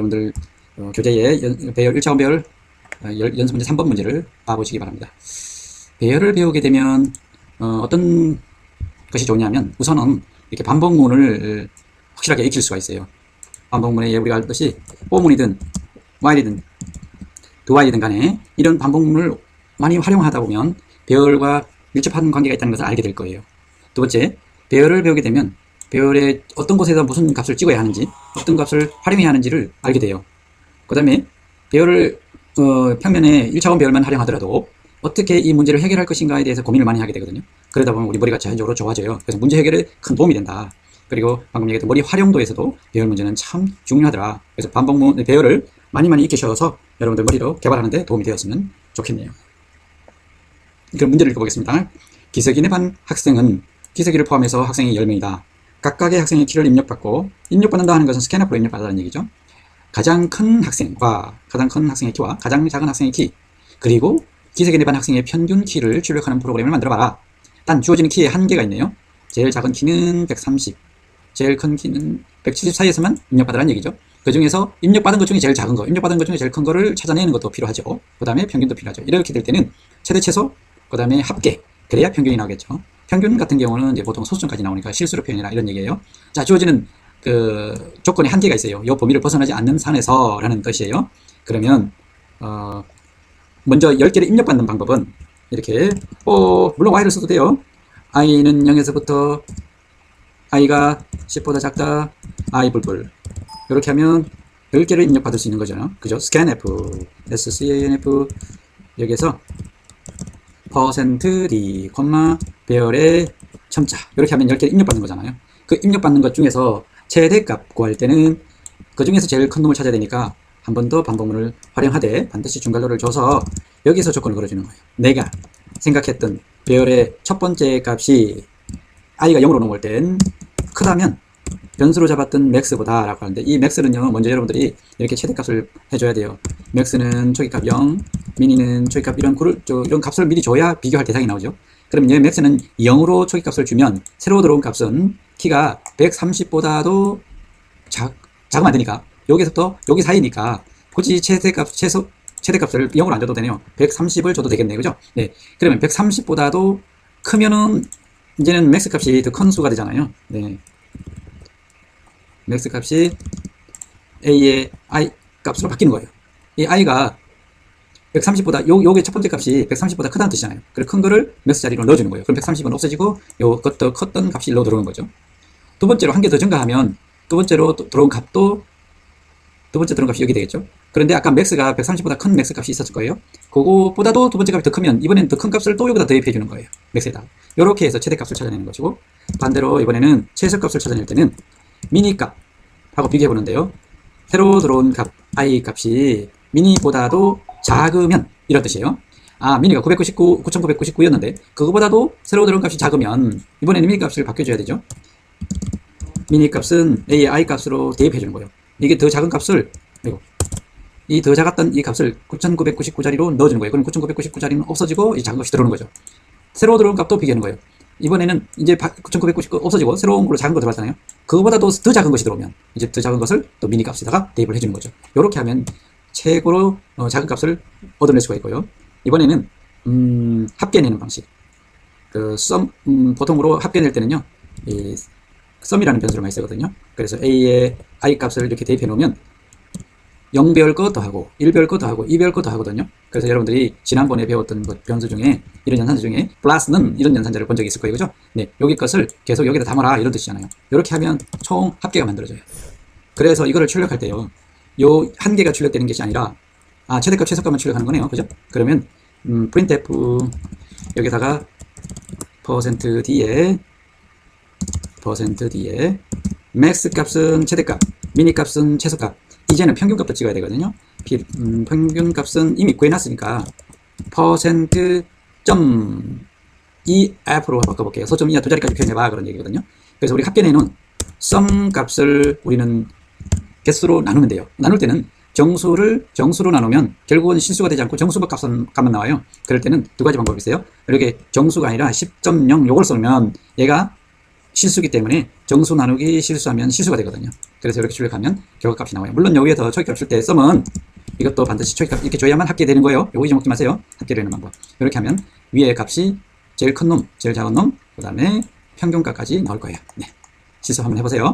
여러분들 교재의 배열 1차원 배열 연습 문제 3번 문제를 봐보시기 바랍니다. 배열을 배우게 되면 어떤 것이 좋냐면 우선은 이렇게 반복문을 확실하게 익힐 수가 있어요. 반복문에 우리가 알듯이 포문이든 while이든 dowhile이든 간에 이런 반복문을 많이 활용하다 보면 배열과 밀접한 관계가 있다는 것을 알게 될 거예요. 두 번째, 배열을 배우게 되면 배열의 어떤 곳에서 무슨 값을 찍어야 하는지, 어떤 값을 활용해야 하는지를 알게 돼요. 그 다음에 배열을 평면에 1차원 배열만 활용하더라도 어떻게 이 문제를 해결할 것인가에 대해서 고민을 많이 하게 되거든요. 그러다 보면 우리 머리가 자연적으로 좋아져요. 그래서 문제 해결에 큰 도움이 된다. 그리고 방금 얘기했던 머리 활용도에서도 배열 문제는 참 중요하더라. 그래서 반복문 배열을 많이 익히셔서 여러분들 머리로 개발하는 데 도움이 되었으면 좋겠네요. 그럼 문제를 읽어보겠습니다. 기석이네 반 학생은 기석이를 포함해서 학생이 10명이다. 각각의 학생의 키를 입력받고, 입력받는다 하는 것은 스캐너프로 입력받는다는 얘기죠. 가장 큰 학생과 가장 큰 학생의 키와 가장 작은 학생의 키, 그리고 기석이네 반 학생의 평균 키를 출력하는 프로그램을 만들어봐라. 단 주어지는 키에 한계가 있네요. 제일 작은 키는 130, 제일 큰 키는 170 사이에서만 입력받으라는 얘기죠. 그 중에서 입력받은 것 중에 제일 작은 거, 입력받은 것 중에 제일 큰 거를 찾아내는 것도 필요하죠. 그 다음에 평균도 필요하죠. 이렇게 될 때는 최대 최소, 그 다음에 합계, 그래야 평균이 나오겠죠. 평균 같은 경우는 이제 보통 소수점까지 나오니까 실수로 표현이라 이런 얘기예요. 자, 주어지는 그 조건에 한계가 있어요. 이 범위를 벗어나지 않는 선에서 라는 뜻이에요. 그러면 먼저 10개를 입력받는 방법은 이렇게 물론 y를 써도 돼요. i는 0에서부터 i가 10보다 작다, i 불불 이렇게 하면 10개를 입력받을 수 있는 거죠. 그죠? scanf, scanf 여기에서 %d, 배열의 첨자 이렇게 하면 10개 입력받는 거잖아요. 그 입력받는 것 중에서 최대값 구할 때는 그 중에서 제일 큰 놈을 찾아야 되니까 한 번 더 반복문을 활용하되 반드시 중괄호를 줘서 여기서 조건을 걸어주는 거예요. 내가 생각했던 배열의 첫 번째 값이 i가 0으로 넘어올 땐 크다면 변수로 잡았던 max보다 라고 하는데, 이 max는요 먼저 여러분들이 이렇게 최대값을 해줘야 돼요. max는 초기값 0, 미니는 초기값 이런 값을 미리 줘야 비교할 대상이 나오죠. 그럼 여기 max는 0으로 초기값을 주면 새로 들어온 값은 키가 130보다도 작으면 안 되니까 여기서부터 여기 사이니까 굳이 최대값을 0으로 안 줘도 되네요. 130을 줘도 되겠네요. 그죠? 네. 그러면 130보다도 크면은 이제는 max 값이 더 큰 수가 되잖아요. 네. max 값이 a의 i 값으로 바뀌는 거예요. 이 i가 130보다 요게 첫 번째 값이 130보다 크다는 뜻이잖아요. 그래서 큰 거를 max 자리로 넣어주는 거예요. 그럼 130은 없어지고 요것도 컸던 값이 일로 들어오는 거죠. 두 번째로 한 개 더 증가하면 두 번째로 들어온 값이 여기 되겠죠. 그런데 아까 max가 130보다 큰 max 값이 있었을 거예요. 그거보다도 두 번째 값이 더 크면 이번엔 더 큰 값을 또 여기다 대입해 주는 거예요. max에다. 이렇게 해서 최대값을 찾아내는 것이고, 반대로 이번에는 최소값을 찾아낼 때는 미니값하고 비교해 보는데요. 새로 들어온 값 i 값이 미니보다도 작으면 이런 뜻이에요. 미니가 9999였는데 그거보다도 새로 들어온 값이 작으면 이번에는 미니 값을 바꿔줘야 되죠. 미니 값은 a의 i 값으로 대입해 주는 거예요. 이게 더 작은 값을 이 더 작았던 이 값을 9999자리로 넣어주는 거예요. 그럼 9999자리는 없어지고 이 작은 것이 들어오는 거죠. 새로 들어온 값도 비교하는 거예요. 이번에는 이제 9999 없어지고 새로운 걸로 작은 거 들어왔잖아요. 그거보다도 더 작은 것이 들어오면 이제 더 작은 것을 또 미니 값에다가 대입을 해주는 거죠. 이렇게 하면 최고로 작은 값을 얻어낼 수가 있고요. 이번에는 합계내는 방식. 보통으로 합계낼 때는요, 이 sum이라는 변수를 많이 쓰거든요. 그래서 a의 i 값을 이렇게 대입해 놓으면 0배열 거 더하고 1배열 거 더하고 2배열 거 더하거든요. 그래서 여러분들이 지난번에 배웠던 변수 중에 이런 연산자 중에 플러스는 이런 연산자를 본 적이 있을 거예요. 그죠? 네, 여기 것을 계속 여기다 담아라 이런 뜻이잖아요. 이렇게 하면 총 합계가 만들어져요. 그래서 이거를 출력할 때요, 요 한 개가 출력되는 것이 아니라 최대값 최소값만 출력하는 거네요. 그죠? 그러면 printf 여기다가 %d에 max 값은 최대값, 미니 값은 최소값, 이제는 평균값도 찍어야 되거든요. 평균값은 이미 구해놨으니까 %.2f로 바꿔볼게요. 소점 이하 두 자리까지 표현해봐 그런 얘기거든요. 그래서 우리 합계내는 sum 값을 우리는 개수로 나누면 돼요. 나눌 때는 정수로 나누면 결국은 실수가 되지 않고 정수 값만 나와요. 그럴 때는 두 가지 방법이 있어요. 이렇게 정수가 아니라 10.0 요걸 쏘면 얘가 실수기 때문에 정수 나누기 실수하면 실수가 되거든요. 그래서 이렇게 출력하면 결과값이 나와요. 물론 여기에서 초기값 줄 때 썸은 이것도 반드시 초기값 이렇게 줘야만 합계되는 거예요. 요거 잊어먹지 마세요. 합계되는 방법. 이렇게 하면 위에 값이 제일 큰 놈, 제일 작은 놈, 그 다음에 평균값까지 나올 거예요. 네. 실수 한번 해보세요.